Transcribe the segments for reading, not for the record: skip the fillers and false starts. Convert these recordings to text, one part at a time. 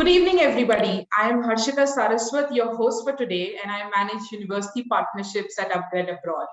Good evening, everybody. I am Harshita Saraswat, your host for today, and I manage university partnerships at upGrad Abroad.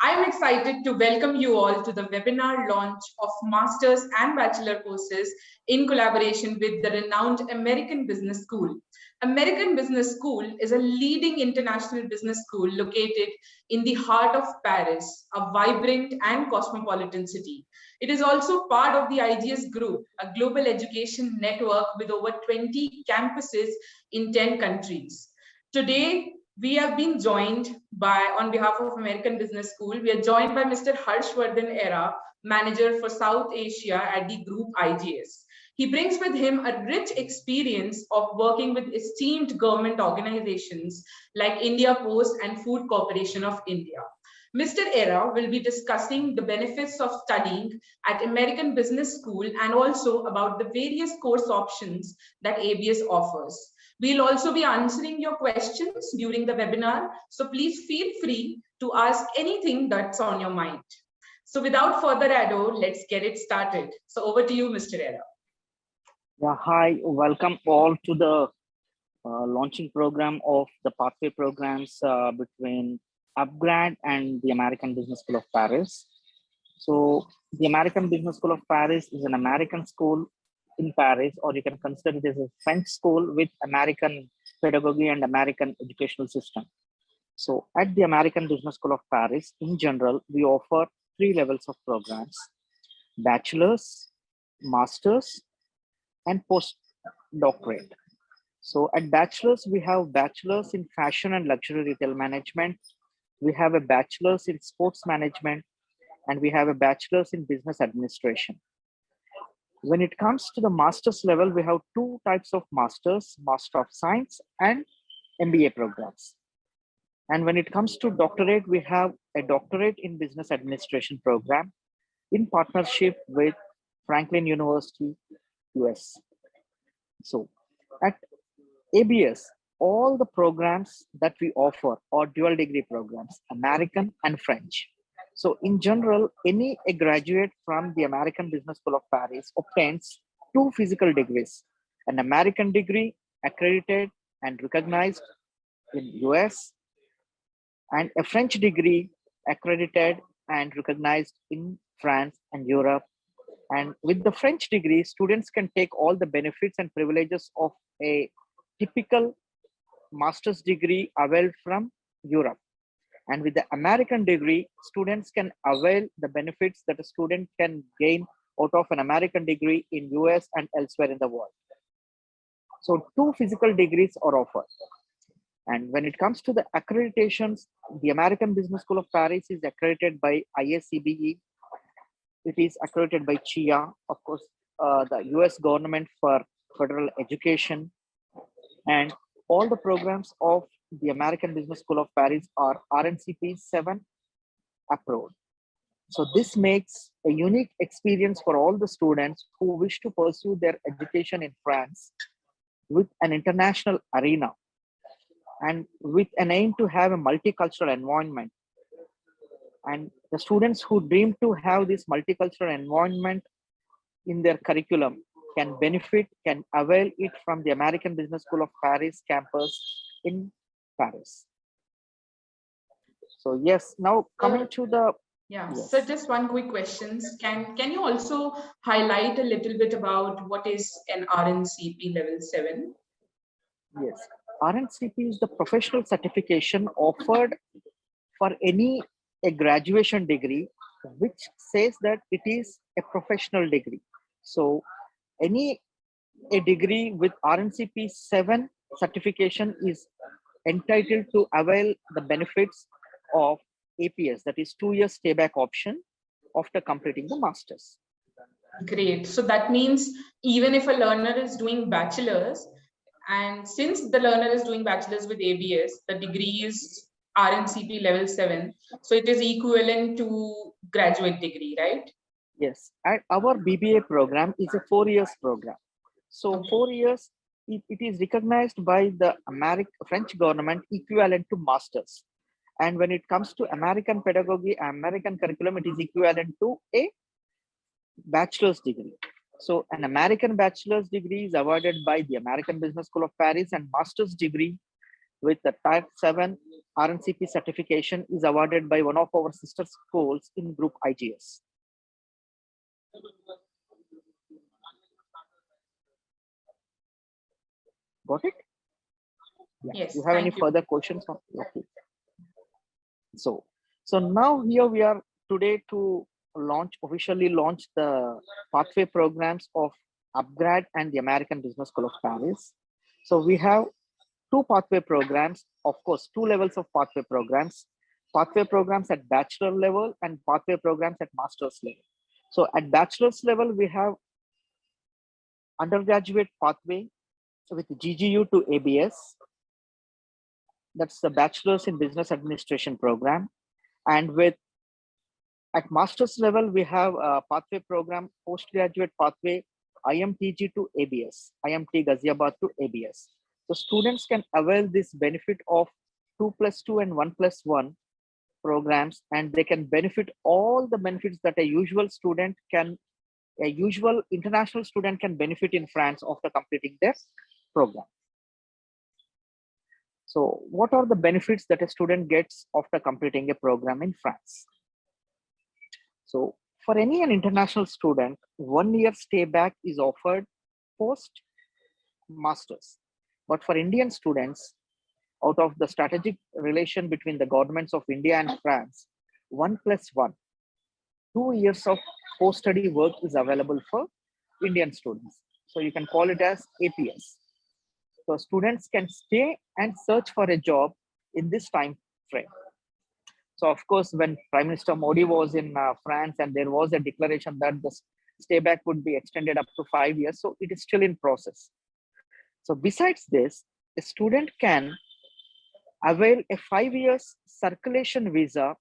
I am excited to welcome you all to the webinar launch of Masters and Bachelor courses in collaboration with the renowned American Business School. American Business School is a leading international business school located in the heart of Paris, a vibrant and cosmopolitan city. It is also part of the IGS Group, a global education network with over 20 campuses in 10 countries. Today, we have been joined by, on behalf of American Business School, we are joined by Mr. Harshvardhan Era, Manager for South Asia at the Group IGS. He brings with him a rich experience of working with esteemed government organizations like India Post and Food Corporation of India. Mr. Era will be discussing the benefits of studying at American Business School and also about the various course options that ABS offers. We'll also be answering your questions during the webinar, so please feel free to ask anything that's on your mind. So without further ado, let's get it started. So over to you, Mr. Era. Yeah, hi, welcome all to the launching program of the pathway programs between upGrad and the American Business School of Paris. So the American Business School of Paris is an American school in Paris, or you can consider it as a French school with American pedagogy and American educational system. So at the American Business School of Paris, in general, we offer 3 levels of programs: bachelor's, master's, and postdoctorate. So at bachelor's, we have bachelor's in fashion and luxury retail management. We have a bachelor's in sports management, and we have a bachelor's in business administration. When it comes to the master's level, we have 2 types of masters: Master of Science and MBA programs. And when it comes to doctorate, we have a doctorate in business administration program in partnership with Franklin University, US. So at ABS, all the programs that we offer are dual degree programs, American and French. So in general, a graduate from the American Business School of Paris obtains 2 physical degrees: an American degree accredited and recognized in US, and a French degree accredited and recognized in France and Europe. And with the French degree, students can take all the benefits and privileges of a typical master's degree availed from Europe. And with the American degree, students can avail the benefits that a student can gain out of an American degree in US and elsewhere in the world. So 2 physical degrees are offered. And when it comes to the accreditations, the American Business School of Paris is accredited by IACBE. It is accredited by CIA, of course, the US government for federal education, and all the programs of the American Business School of Paris are RNCP 7 approved. So this makes a unique experience for all the students who wish to pursue their education in France with an international arena and with an aim to have a multicultural environment. And the students who dream to have this multicultural environment in their curriculum can benefit, can avail it from the American Business School of Paris campus in Paris. So yes, now coming to the... Yeah, yes. so just one quick question. Can you also highlight a little bit about what is an RNCP level 7? Yes, RNCP is the professional certification offered for a graduation degree, which says that it is a professional degree. So a degree with RNCP 7 certification is entitled to avail the benefits of APS, that is 2 years stayback option after completing the master's. Great. So that means even if a learner is doing bachelor's, and since the learner is doing bachelor's with ABS, the degree is RNCP level 7. So it is equivalent to graduate degree, right? Yes. And our BBA program is a 4 years program. So okay. 4 years, it is recognized by the French government equivalent to master's. And when it comes to American pedagogy, American curriculum, it is equivalent to a bachelor's degree. So an American bachelor's degree is awarded by the American Business School of Paris, and master's degree with the Type 7 RNCP certification is awarded by one of our sister schools in Group IGS. Got it? Yeah. Yes. You have any further questions? Okay. So now here we are today to officially launch the pathway programs of upGrad and the American Business School of Paris. So we have two pathway programs, of course, two levels of pathway programs at bachelor level and pathway programs at master's level. So at bachelor's level, we have undergraduate pathway with GGU to ABS. That's the Bachelor's in Business Administration program. And at master's level, we have a pathway program, postgraduate pathway, IMTG to ABS, IMT Ghaziabad to ABS. So students can avail this benefit of 2+2 and 1+1 programs, and they can benefit all the benefits that a usual international student can benefit in France after completing their program. So what are the benefits that a student gets after completing a program in France? So for an international student, 1 year stay back is offered post masters. But for Indian students, out of the strategic relation between the governments of India and France, 1+1, 2 years of post-study work is available for Indian students. So you can call it as APS. So students can stay and search for a job in this time frame. So of course, when Prime Minister Modi was in France and there was a declaration that the stay back would be extended up to 5 years, so it is still in process. So besides this, a student can avail a 5 years circulation visa.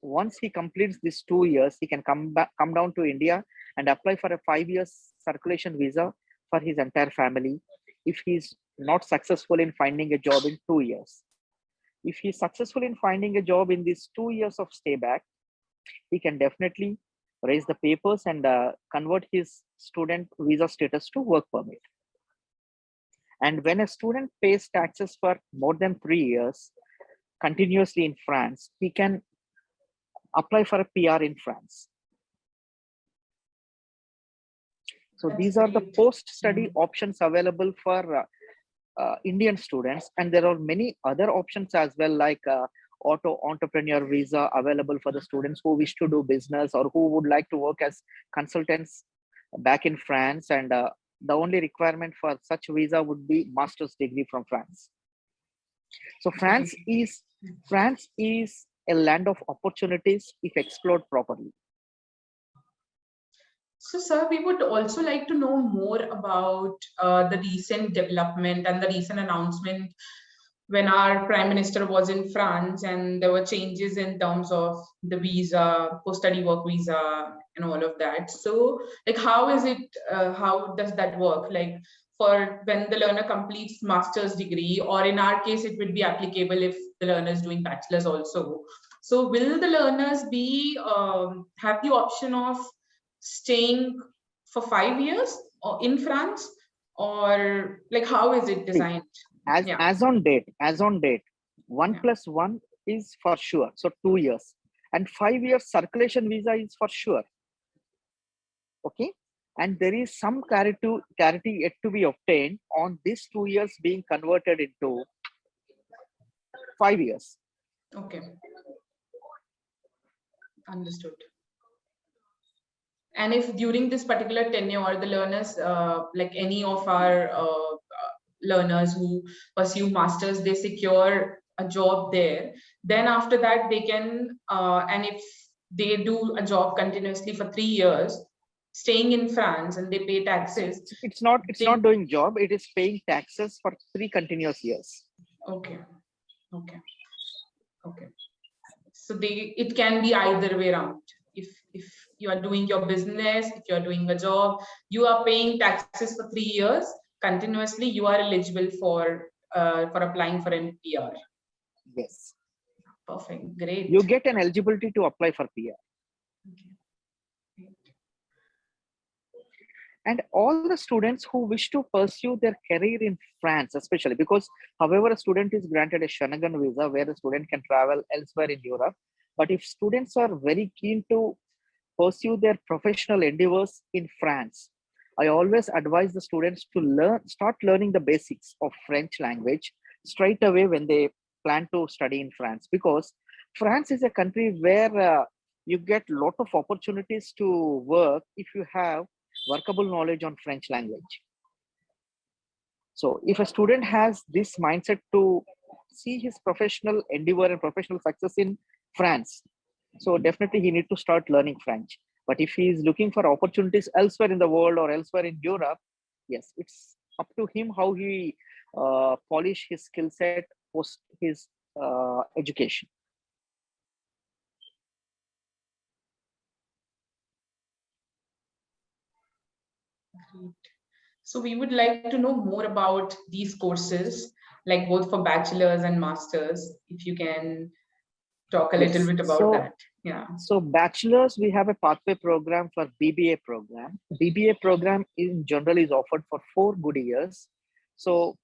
Once he completes this 2 years, he can come down to India and apply for a 5 years circulation visa for his entire family if he's not successful in finding a job in 2 years. If he's successful in finding a job in these 2 years of stay back, he can definitely raise the papers and convert his student visa status to work permit. And when a student pays taxes for more than 3 years continuously in France, he can apply for a PR in France. So these are the post-study options available for Indian students, and there are many other options as well, like auto entrepreneur visa available for the students who wish to do business or who would like to work as consultants back in France, and the only requirement for such visa would be master's degree from France. So France is a land of opportunities if explored properly. So, sir, we would also like to know more about the recent development and the recent announcement when our Prime Minister was in France and there were changes in terms of the visa, post-study work visa, and all of that. So, like, how is it? How does that work? Like, for when the learner completes master's degree, or in our case, it would be applicable if the learner is doing bachelor's also. So, will the learners be have the option of staying for 5 years or in France, or like how is it designed? As on date, 1+1 is for sure. So 2 years, and 5 years circulation visa is for sure. Okay. And there is some clarity yet to be obtained on this 2 years being converted into 5 years. Okay. Understood. And if during this particular tenure, the learners, like any of our learners who pursue masters, they secure a job there, then after that they can, and if they do a job continuously for 3 years, staying in France, and they pay taxes. It's not doing job, it is paying taxes for 3 continuous years. Okay. So it can be either way around. If you are doing your business, if you are doing a job, you are paying taxes for 3 years continuously, you are eligible for applying for an PR. Yes. Perfect. Great. You get an eligibility to apply for PR. Okay. And all the students who wish to pursue their career in France, especially because, however, a student is granted a Schengen visa where the student can travel elsewhere in Europe. But if students are very keen to pursue their professional endeavors in France, I always advise the students to start learning the basics of French language straight away when they plan to study in France, because France is a country where you get a lot of opportunities to work if you have workable knowledge on French language. So if a student has this mindset to see his professional endeavor and professional success in France, so definitely he need to start learning French. But if he is looking for opportunities elsewhere in the world or elsewhere in Europe, yes, it's up to him how he polish his skill set post his education. Great. So we would like to know more about these courses, like both for bachelor's and master's, if you can talk a little Yes. bit about that. Yeah. So bachelor's, we have a pathway program for BBA program. BBA program in general is offered for 4 good years. So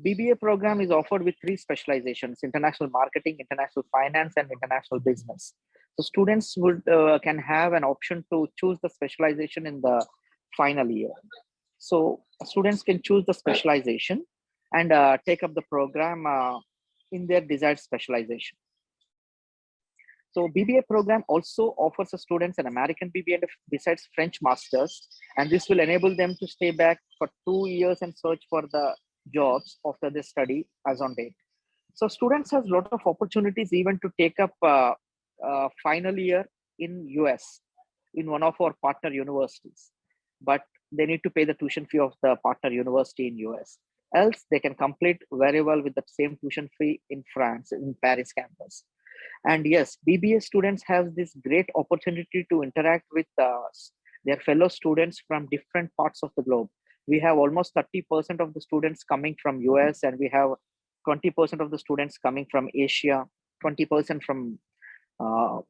BBA program is offered with 3 specializations: international marketing, international finance, and international business. So students would can have an option to choose the specialization in the final year. So students can choose the specialization and take up the program in their desired specialization. So BBA program also offers the students an American BBA besides French masters, and this will enable them to stay back for 2 years and search for the jobs after they study as on date. So students has a lot of opportunities even to take up final year in US in one of our partner universities, but they need to pay the tuition fee of the partner university in US. Else they can complete very well with the same tuition fee in France in Paris campus. And yes, BBA students have this great opportunity to interact with their fellow students from different parts of the globe. We have almost 30% of the students coming from US, and we have 20% of the students coming from Asia, 20% from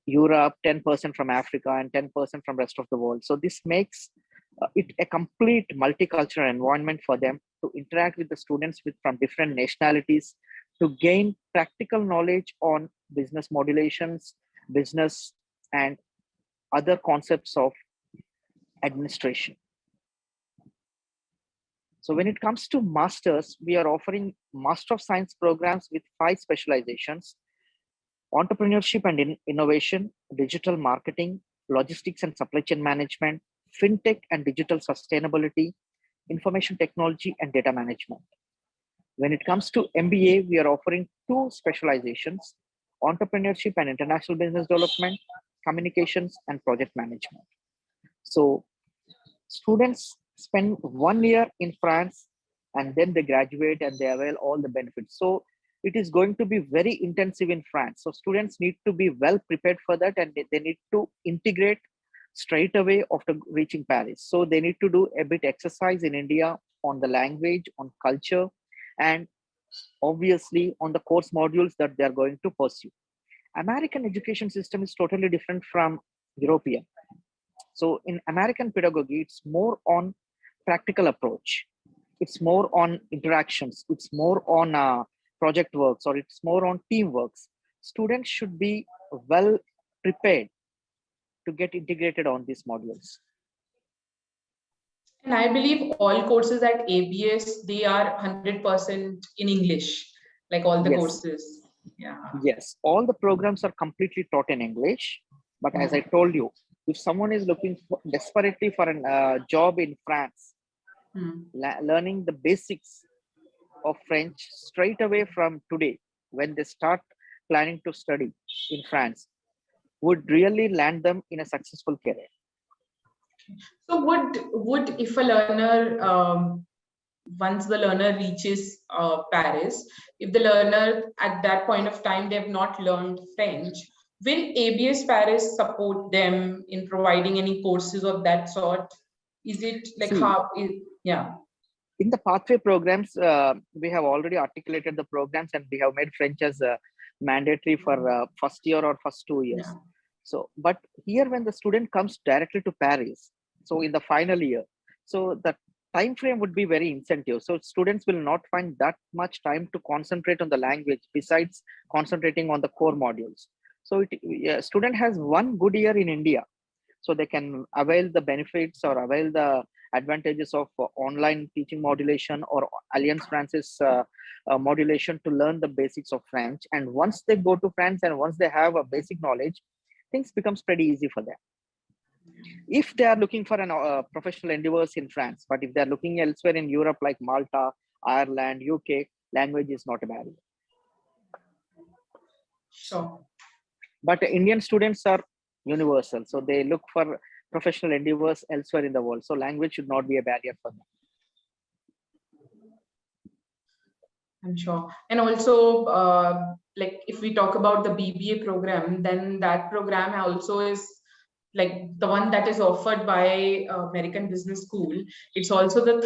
Europe, 10% from Africa, and 10% from rest of the world. So this makes it a complete multicultural environment for them to interact with the students from different nationalities, to gain practical knowledge on business modulations, business, and other concepts of administration. So when it comes to masters, we are offering Master of Science programs with 5 specializations: entrepreneurship and innovation, digital marketing, logistics and supply chain management, fintech and digital sustainability, information technology, and data management. When it comes to MBA, we are offering 2 specializations: entrepreneurship and international business development, communications, and project management. So students spend 1 year in France, and then they graduate and they avail all the benefits. So it is going to be very intensive in France. So students need to be well prepared for that, and they need to integrate straight away after reaching Paris. So they need to do a bit exercise in India on the language, on culture, and obviously on the course modules that they are going to pursue. American education system is totally different from European. So in American pedagogy, it's more on practical approach. It's more on interactions. It's more on project works, or it's more on team works. Students should be well prepared to get integrated on these modules. And I believe all courses at ABS, they are 100% in English, like all the courses. Yeah. Yes, all the programs are completely taught in English. But as I told you, if someone is looking desperately for a job in France, learning the basics of French straight away from today, when they start planning to study in France, would really land them in a successful career. So would if a learner, once the learner reaches Paris, if the learner at that point of time they have not learned French, will ABS Paris support them in providing any courses of that sort? Is it like yeah? In the pathway programs, we have already articulated the programs, and we have made French as mandatory for first year or first 2 years. Yeah. So, but here when the student comes directly to Paris, So in the final year, so the time frame would be very incentive. So students will not find that much time to concentrate on the language besides concentrating on the core modules. So student has one good year in India, so they can avail the benefits or avail the advantages of online teaching modulation or Alliance Francaise modulation to learn the basics of French. And once they go to France and once they have a basic knowledge, things becomes pretty easy for them. If they are looking for an professional endeavors in France, but if they're looking elsewhere in Europe like Malta, Ireland, UK, language is not a barrier. Sure. But Indian students are universal, so they look for professional endeavors elsewhere in the world. So language should not be a barrier for them. I'm sure. And also, like if we talk about the BBA program, then that program also is like the one that is offered by American Business School. It's also the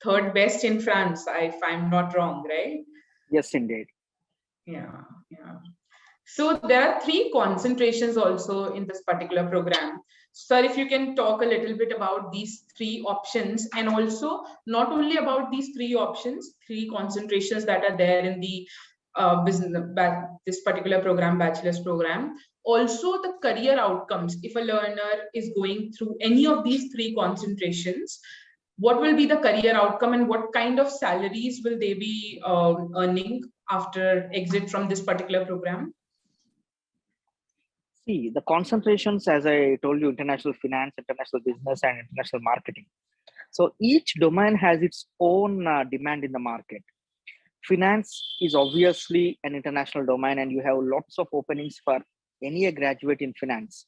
third best in France, if I'm not wrong, right? Yes, indeed. Yeah, yeah. So there are three concentrations also in this particular program. Sir, if you can talk a little bit about these three options, and also not only about these three options, three concentrations that are there in the this particular program, bachelor's program, also the career outcomes. If a learner is going through any of these three concentrations, what will be the career outcome and what kind of salaries will they be earning after exit from this particular program? See, the concentrations, as I told you, international finance, international business, and international marketing. So each domain has its own demand in the market. Finance is obviously an international domain, and you have lots of openings for any graduate in finance.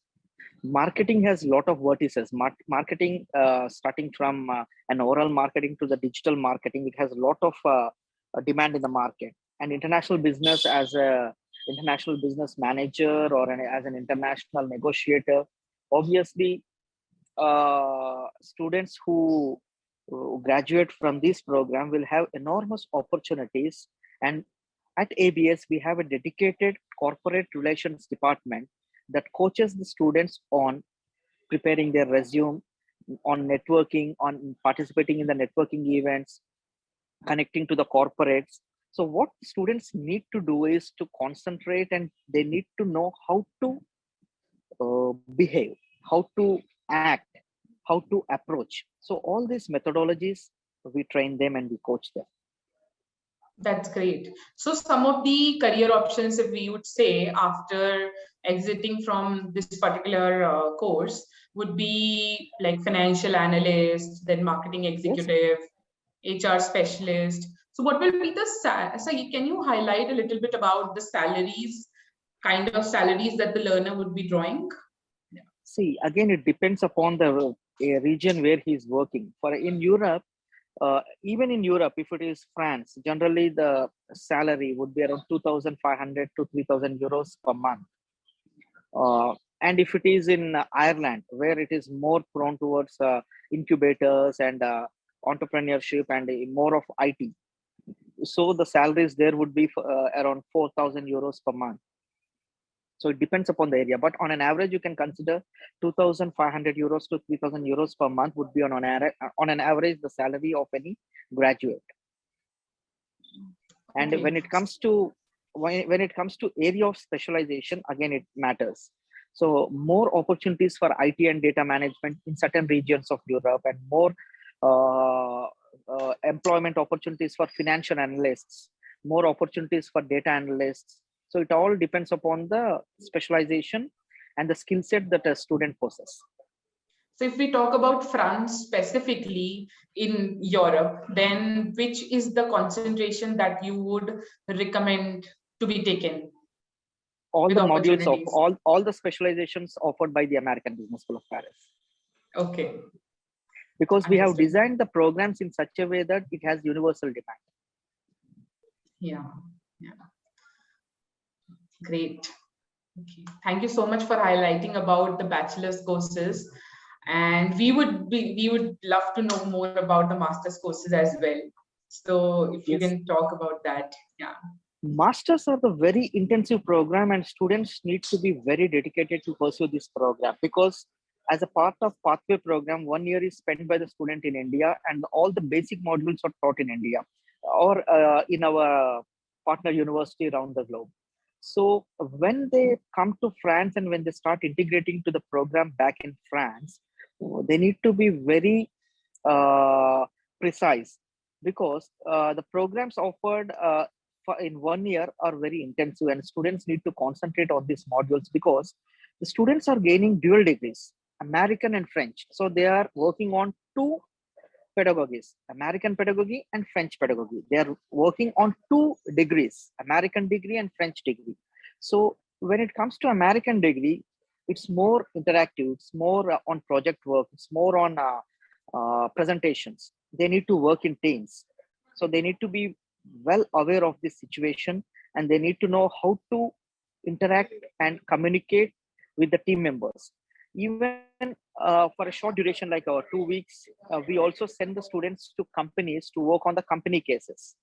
Marketing has a lot of vertices. Marketing, starting from an oral marketing to the digital marketing, it has a lot of demand in the market. And international business, as a international business manager or as an international negotiator, obviously students who graduate from this program will have enormous opportunities. And at ABS, we have a dedicated corporate relations department that coaches the students on preparing their resume, on networking, on participating in the networking events, connecting to the corporates. So what students need to do is to concentrate, and they need to know how to behave, how to act, how to approach. So all these methodologies, we train them and we coach them. That's great. So some of the career options, if we would say, after exiting from this particular course, would be like financial analyst, then marketing executive, yes, HR specialist. So what will be the, so can you highlight a little bit about the salaries, kind of salaries that the learner would be drawing? Yeah. See, again, it depends upon the region where he's working. For in Europe, even in Europe, if it is France, generally the salary would be around 2,500 to 3,000 euros per month. And if it is in Ireland, where it is more prone towards incubators and entrepreneurship and more of IT, so the salaries there would be around 4,000 euros per month. So it depends upon the area, but on an average, you can consider 2,500 euros to 3,000 euros per month would be on an average the salary of any graduate. And when it comes to area of specialization, again it matters. So more opportunities for IT and data management in certain regions of Europe, and more employment opportunities for financial analysts, more opportunities for data analysts. So it all depends upon the specialization and the skill set that a student possesses. So if we talk about France specifically in Europe, then which is the concentration that you would recommend to be taken? All the modules of all the specializations offered by the American Business School of Paris. Okay. Because we have designed the programs in such a way that it has universal demand. Yeah. Yeah. Great. Okay. Thank you so much for highlighting about the bachelor's courses. And we would love to know more about the master's courses as well. So if you can talk about that. Yeah. Masters are the very intensive program, and students need to be very dedicated to pursue this program, because As a part of Pathway program, 1 year is spent by the student in India, and all the basic modules are taught in India or in our partner university around the globe. So when they come to France and when they start integrating to the program back in France, they need to be very precise, because the programs offered in 1 year are very intensive, and students need to concentrate on these modules because the students are gaining dual degrees, American and French. So they are working on two pedagogies, American pedagogy and French pedagogy. They are working on two degrees, American degree and French degree. So when it comes to American degree, it's more interactive, it's more on project work, it's more on presentations. They need to work in teams. So they need to be well aware of this situation, and they need to know how to interact and communicate with the team members. Even for a short duration, like 2 weeks, we also send the students to companies to work on the company cases,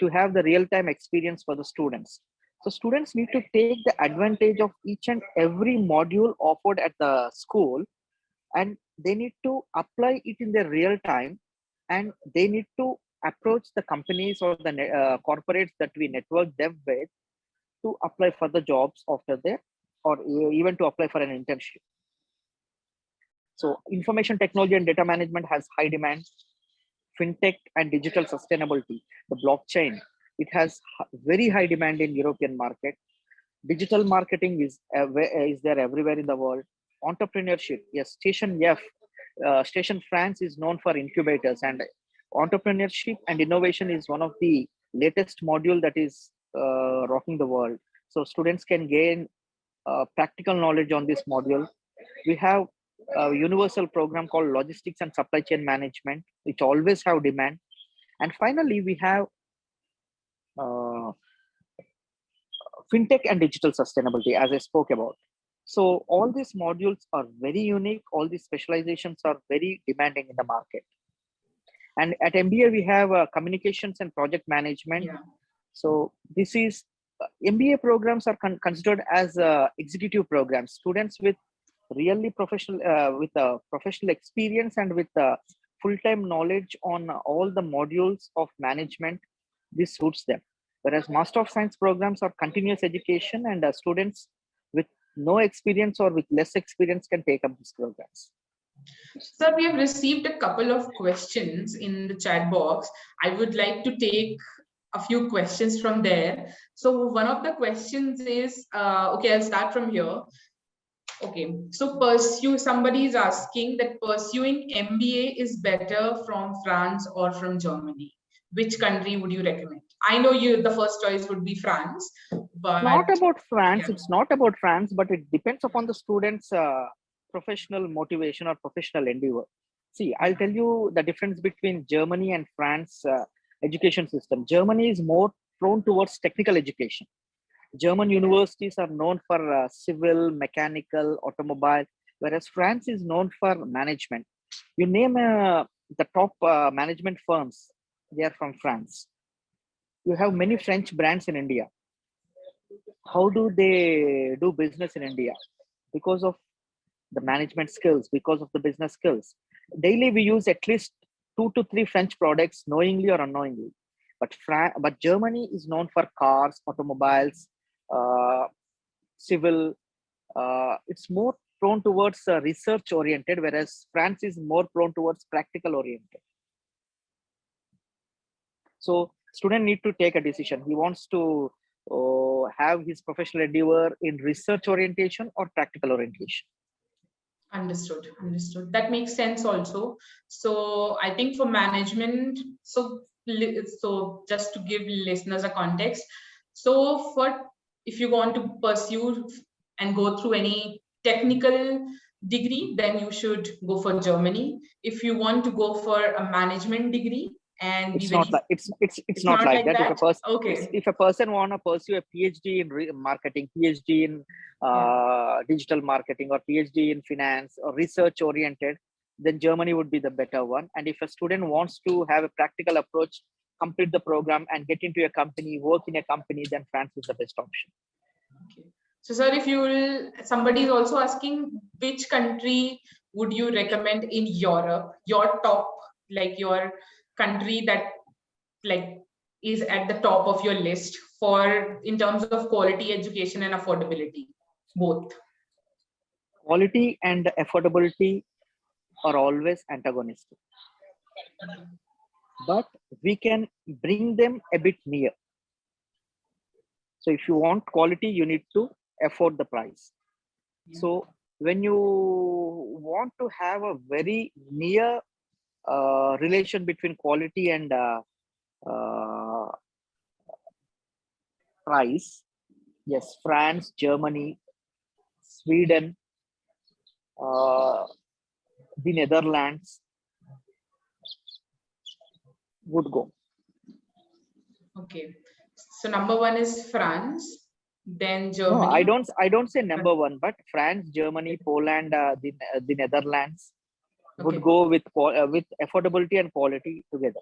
to have the real-time experience for the students. So students need to take the advantage of each and every module offered at the school, and they need to apply it in their real time, and they need to approach the companies or the corporates that we network them with to apply for the jobs after there, or even to apply for an internship. So information technology and data management has high demand. Fintech and digital sustainability, the blockchain, it has very high demand in European market. Digital marketing is there everywhere in the world. Entrepreneurship, yes, Station F, Station France is known for incubators, and entrepreneurship and innovation is one of the latest module that is rocking the world. So students can gain practical knowledge on this module. We have a universal program called logistics and supply chain management, which always have demand. And finally, we have uh, fintech and digital sustainability, as I spoke about. So all these modules are very unique. All these specializations are very demanding in the market. And at MBA, we have communications and project management. Yeah. So this is MBA programs are considered as executive programs. Students with really professional, with professional experience and with full-time knowledge on all the modules of management, this suits them. Whereas Master of Science programs are continuous education, and students with no experience or with less experience can take up these programs. Sir, we have received a couple of questions in the chat box. I would like to take a few questions from there. So one of the questions is, okay, I'll start from here. Okay, so somebody is asking that pursuing MBA is better from France or from Germany. Which country would you recommend? I know the first choice would be France, but not about France. yeah. It's not about France, but it depends upon the student's professional motivation or professional endeavor. See, I'll tell you the difference between Germany and France education system. Germany is more prone towards technical education. German universities are known for civil, mechanical, automobile, whereas France is known for management. You name the top management firms, they are from France. You have many French brands in India. How do they do business in India? Because of the management skills, because of the business skills. Daily, we use at least 2 to 3 French products, knowingly or unknowingly. But Germany is known for cars, automobiles, civil. It's more prone towards research oriented, whereas France is more prone towards practical oriented. So student need to take a decision. He wants to have his professional endeavor in research orientation or practical orientation. Understood. That makes sense also. So I think for management, so just to give listeners a context, so if you want to pursue and go through any technical degree, then you should go for Germany. If you want to go for a management degree, and it's not like it's not like that. If a person want to pursue a PhD in marketing, PhD in digital marketing, or PhD in finance or research oriented, then Germany would be the better one. And if a student wants to have a practical approach, complete the program and get into a company, work in a company, then France is the best option. Okay. So sir, if you will, somebody is also asking which country would you recommend in Europe, your top, like your country that like is at the top of your list for in terms of quality education and affordability, both. Quality and affordability are always antagonistic, but we can bring them a bit near. So if you want quality, you need to afford the price. So when you want to have a very near relation between quality and uh, price, yes, France, Germany, Sweden, uh, the Netherlands would go. Okay, so number one is France, then No, Germany. I don't say number one, but France, Germany, Poland, the Netherlands would Okay. go with affordability and quality together.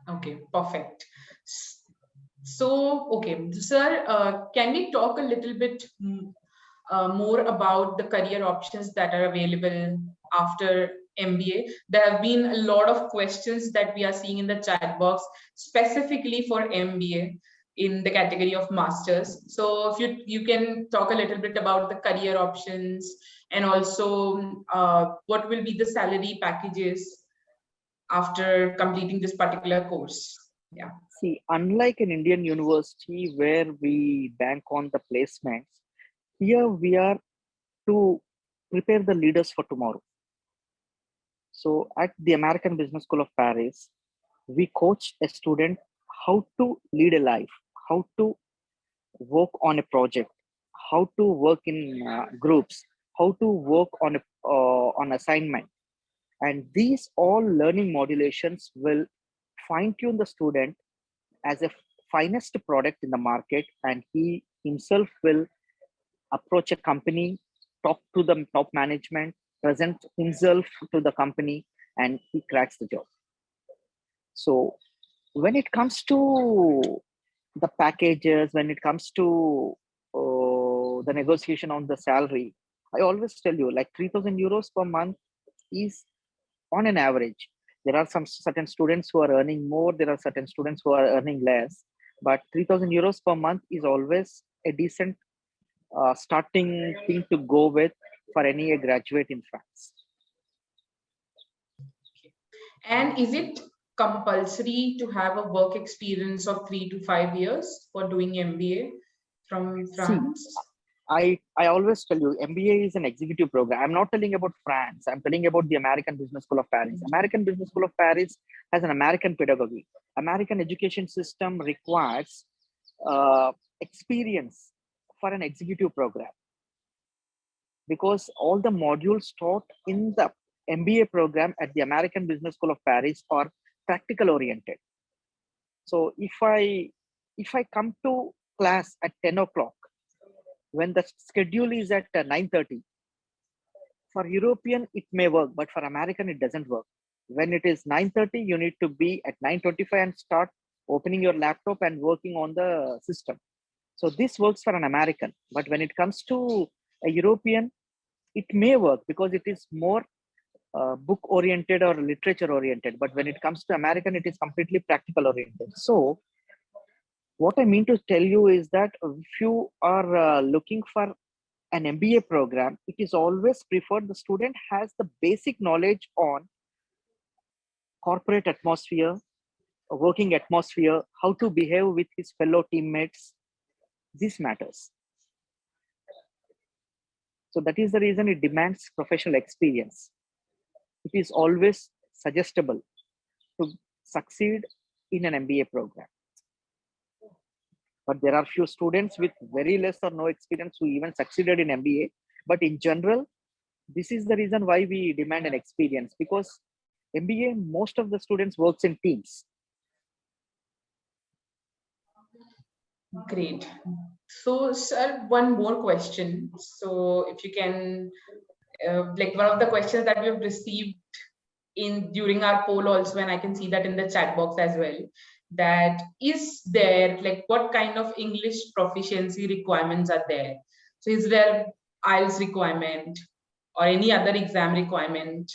Okay, perfect. So, okay, sir, can we talk a little bit more about the career options that are available after MBA? There have been a lot of questions that we are seeing in the chat box, specifically for MBA in the category of masters. So if you can talk a little bit about the career options and also what will be the salary packages after completing this particular course. Yeah. See, unlike an Indian university where we bank on the placements, here we are to prepare the leaders for tomorrow. So at the American Business School of Paris, we coach a student how to lead a life, how to work on a project, how to work in groups, how to work on assignment, and these all learning modulations will fine tune the student as a finest product in the market, and he himself will approach a company, talk to the top management, present himself to the company, and he cracks the job. So when it comes to the packages, when it comes to the negotiation on the salary, I always tell you like 3,000 euros per month is on an average. There are some certain students who are earning more, there are certain students who are earning less, but 3,000 euros per month is always a decent starting thing to go with for any graduate in France. And is it compulsory to have a work experience of 3 to 5 years for doing MBA from See, France? I always tell you, MBA is an executive program. I'm not telling about France. I'm telling about the American Business School of Paris. American Business School of Paris has an American pedagogy. American education system requires experience for an executive program, because all the modules taught in the MBA program at the American Business School of Paris are practical oriented. So if I come to class at 10 o'clock, when the schedule is at 9:30, for European it may work, but for American it doesn't work. When it is 9:30, you need to be at 9:25 and start opening your laptop and working on the system. So this works for an American, but when it comes to a European, it may work because it is more book oriented or literature oriented. But when it comes to American, it is completely practical oriented. So what I mean to tell you is that if you are looking for an MBA program, it is always preferred the student has the basic knowledge on corporate atmosphere, working atmosphere, how to behave with his fellow teammates. This matters. So that is the reason it demands professional experience. It is always suggestible to succeed in an MBA program. But there are few students with very less or no experience who even succeeded in MBA. But in general, this is the reason why we demand an experience, because MBA, most of the students works in teams. Great. So, sir, one more question. So, if you can, like one of the questions that we've received in during our poll also, and I can see that in the chat box as well, that is there, like what kind of English proficiency requirements are there? So is there IELTS requirement or any other exam requirement?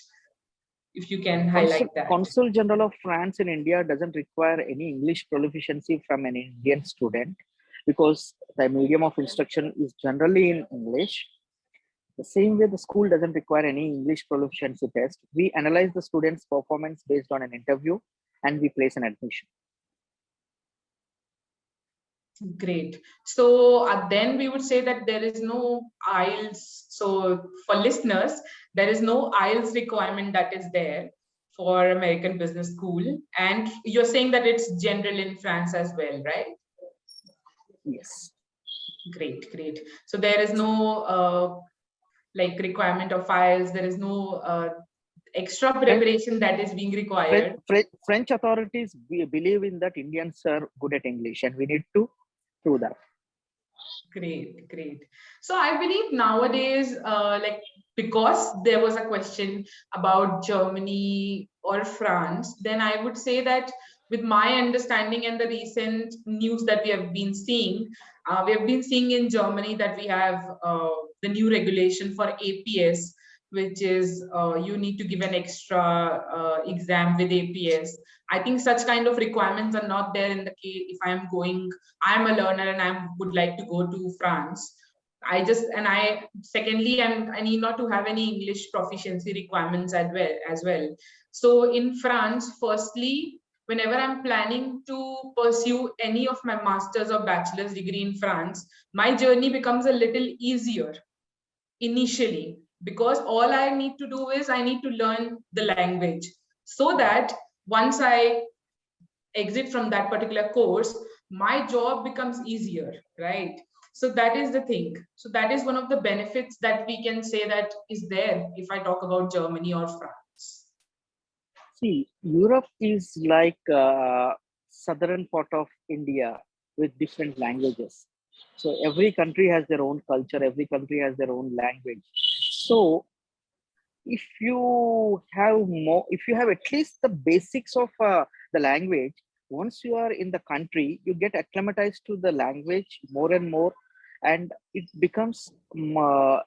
If you can highlight that. Consul General of France in India doesn't require any English proficiency from an Indian student because the medium of instruction is generally in English. The same way the school doesn't require any English proficiency test. We analyze the student's performance based on an interview and we place an admission. Great. So then we would say that there is no IELTS. So for listeners, there is no IELTS requirement that is there for American Business School. And you're saying that it's general in France as well, right? Yes. Great, great. So there is no like requirement of IELTS. There is no extra preparation that is being required. French authorities believe in that Indians are good at English and we need to prove that. Great, great. So I believe nowadays, like because there was a question about Germany or France, then I would say that with my understanding and the recent news that we have been seeing in Germany that we have the new regulation for APS, which is you need to give an extra exam with APS. I think such kind of requirements are not there in the case if I'm a learner and I would like to go to France. I need not to have any English proficiency requirements as well. So in France, firstly, whenever I'm planning to pursue any of my master's or bachelor's degree in France, my journey becomes a little easier initially because all I need to do is I need to learn the language so that once I exit from that particular course, my job becomes easier, right? So that is the thing. So that is one of the benefits that we can say that is there if I talk about Germany or France. See, Europe is like southern part of India with different languages. So every country has their own culture, every country has their own language. So if you have at least the basics of the language, once you are in the country, you get acclimatized to the language more and more, and it becomes more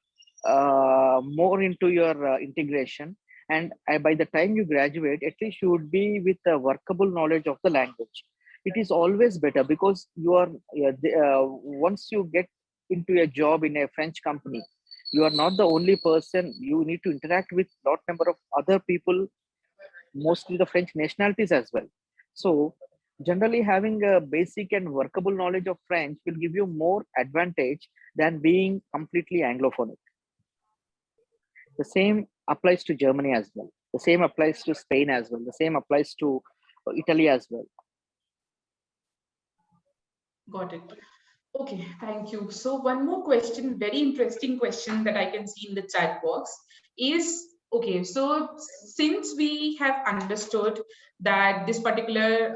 into your integration. And by the time you graduate, at least you would be with a workable knowledge of the language. It is always better because you are once you get into a job in a French company, you are not the only person. You need to interact with lot number of other people, mostly the French nationalities as well. So generally having a basic and workable knowledge of French will give you more advantage than being completely Anglophonic. The same applies to Germany as well. The same applies to Spain as well. The same applies to Italy as well. Got it. Okay, thank you. So one more question, very interesting question that I can see in the chat box is, okay, so since we have understood that this particular,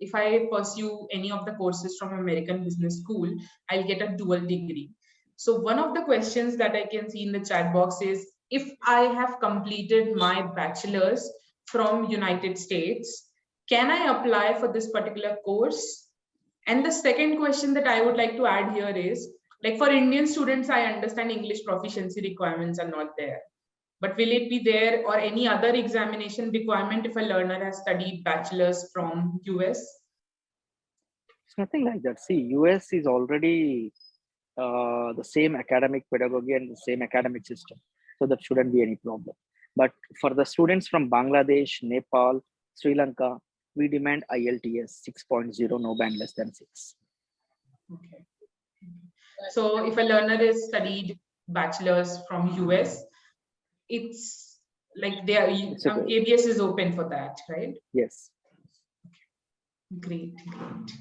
if I pursue any of the courses from American Business School, I'll get a dual degree. So one of the questions that I can see in the chat box is, if I have completed my bachelor's from United States, can I apply for this particular course? And the second question that I would like to add here is, like for Indian students, I understand English proficiency requirements are not there. But will it be there or any other examination requirement if a learner has studied bachelor's from US? It's nothing like that. See, US is already the same academic pedagogy and the same academic system. So that shouldn't be any problem. But for the students from Bangladesh, Nepal, Sri Lanka, we demand IELTS 6.0, no band less than 6. Okay. So if a learner is studied bachelor's from US, it's like ABS is open for that, right? Yes. Great, great.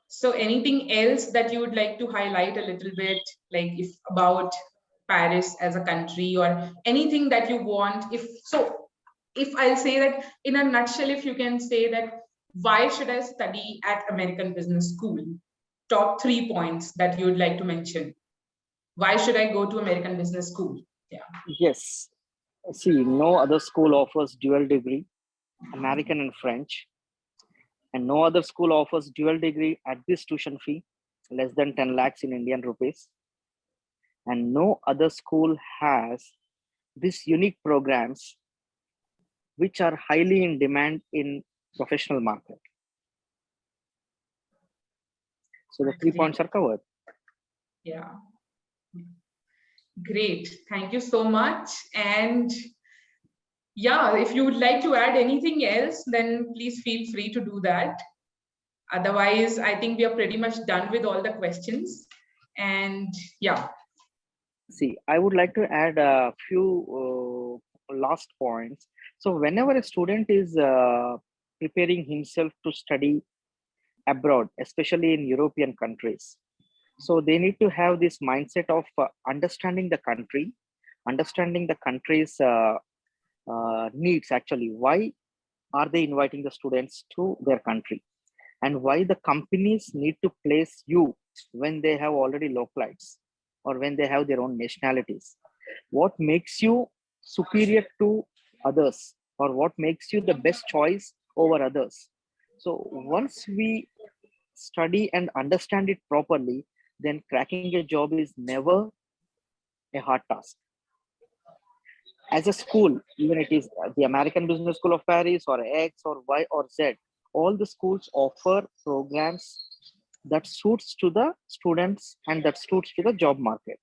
So anything else that you would like to highlight a little bit, like if about Paris as a country or anything that you want? If I'll say that in a nutshell, if you can say that, why should I study at American Business School? Top 3 points that you would like to mention. Why should I go to American Business School? Yeah. Yes. See, no other school offers dual degree, American and French. And no other school offers dual degree at this tuition fee, less than 10 lakhs in Indian rupees. and no other school has these unique programs which are highly in demand in professional market. So the 3 points are covered. Yeah. Great. Thank you so much. And yeah, if you would like to add anything else, then please feel free to do that. Otherwise, I think we are pretty much done with all the questions. And yeah. See, I would like to add a few last points. So whenever a student is preparing himself to study abroad, especially in European countries, so they need to have this mindset of understanding the country, understanding the country's needs. Actually, why are they inviting the students to their country, and why the companies need to place you when they have already localites or when they have their own nationalities? What makes you superior to others, or what makes you the best choice over others? So once we study and understand it properly, then cracking a job is never a hard task. As a school, even it is the American Business School of Paris or X or Y or Z, all the schools offer programs that suits to the students and that suits to the job market.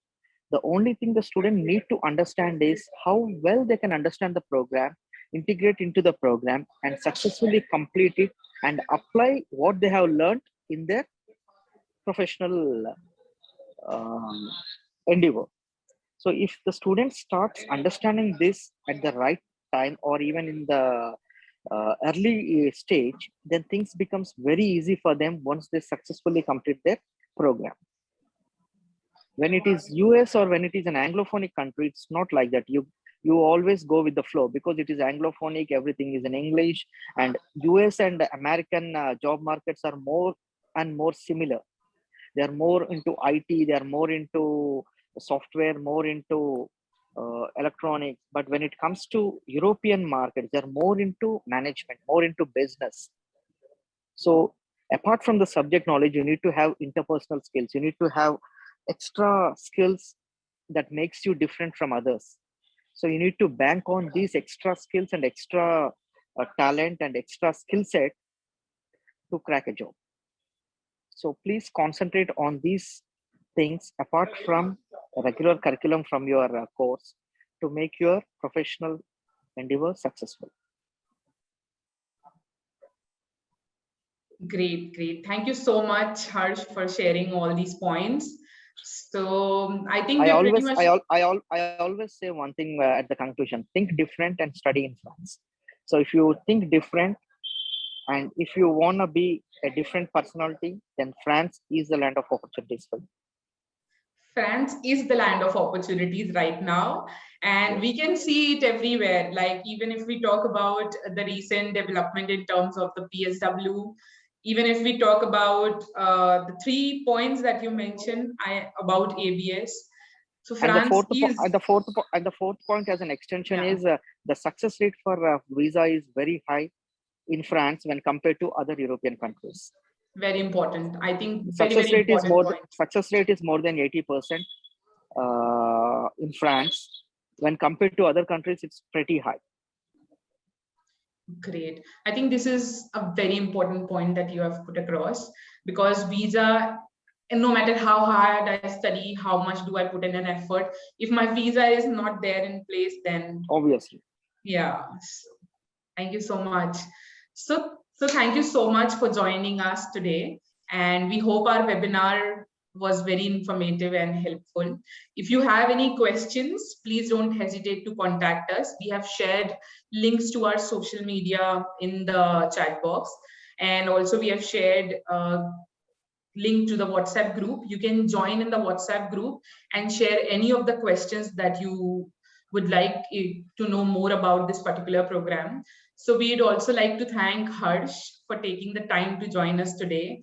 The only thing the student need to understand is how well they can understand the program, integrate into the program, and successfully complete it and apply what they have learned in their professional endeavor. So if the student starts understanding this at the right time, or even in the early stage, then things becomes very easy for them once they successfully complete their program. When it is US or when it is an Anglophonic country, it's not like that. You always go with the flow because it is Anglophonic, everything is in English, and US and American job markets are more and more similar. They are more into IT, they are more into software, more into electronics. But when it comes to European markets, they're more into management, more into business. So apart from the subject knowledge, you need to have interpersonal skills. You need to have extra skills that makes you different from others. So you need to bank on these extra skills and extra talent and extra skill set to crack a job. So please concentrate on these things apart from regular curriculum from your course to make your professional endeavor successful. Great, great. Thank you so much, Harsh, for sharing all these points. So I think we're pretty much. I always say one thing at the conclusion: think different and study in France. So if you think different, and if you want to be a different personality, then France is the land of opportunities for you. France is the land of opportunities right now, and we can see it everywhere. Like, even if we talk about the recent development in terms of the PSW, even if we talk about the 3 points that you mentioned about ABS. So France and the fourth point as an extension is the success rate for visa is very high in France when compared to other European countries. Very important. I think success rate is more than 80% in France. When compared to other countries, it's pretty high. Great. I think this is a very important point that you have put across, because visa, and no matter how hard I study, how much do I put in an effort, if my visa is not there in place, then obviously. Yeah. So, thank you so much. So thank you so much for joining us today. And we hope our webinar was very informative and helpful. If you have any questions, please don't hesitate to contact us. We have shared links to our social media in the chat box. And also we have shared a link to the WhatsApp group. You can join in the WhatsApp group and share any of the questions that you would like to know more about this particular program. So we'd also like to thank Harsh for taking the time to join us today.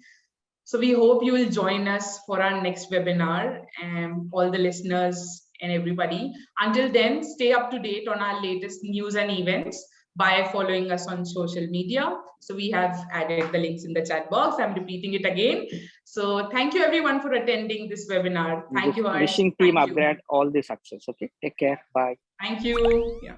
So we hope you will join us for our next webinar, and all the listeners and everybody. Until then, stay up to date on our latest news and events. by following us on social media. So we have added the links in the chat box. I'm repeating it again. So thank you everyone for attending this webinar. Thank you, Harsh. Wishing team Thank you. upGrad all the success. Okay, take care. Bye. Thank you. Yeah.